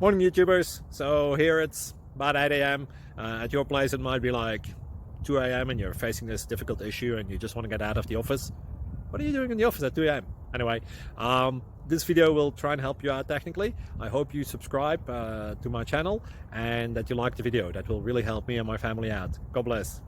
Morning YouTubers. So here it's about 8 a.m. At your place it might be like 2 a.m. and you're facing this difficult issue and you just want to get out of the office. What are you doing in the office at 2 a.m.? Anyway, this video will try and help you out technically. I hope you subscribe to my channel and that you like the video. That will really help me and my family out. God bless.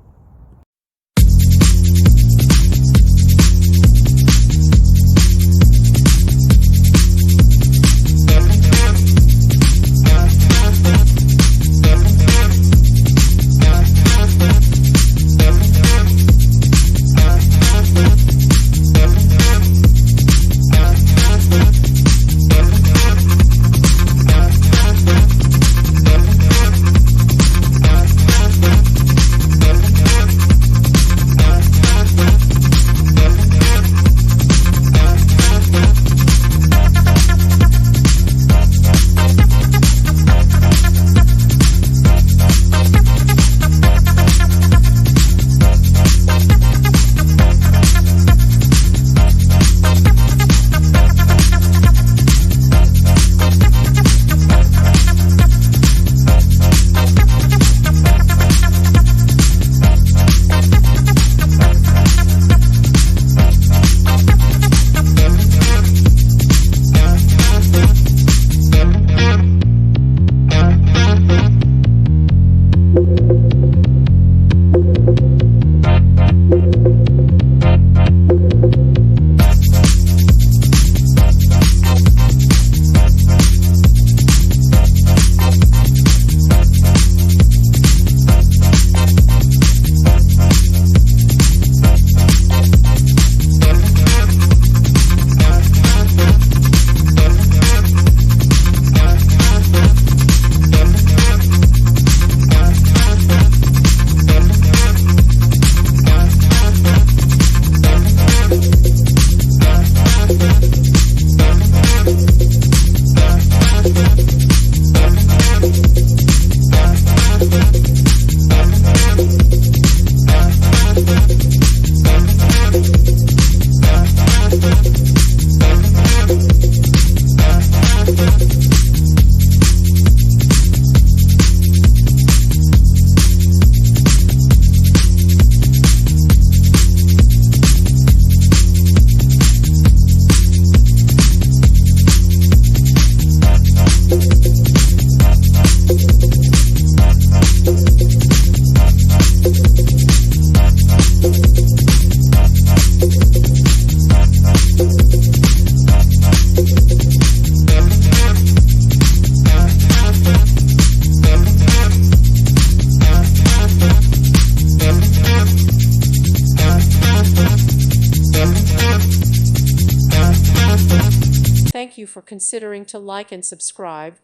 Thank you for considering to like and subscribe.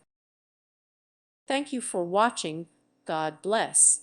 Thank you for watching. God bless.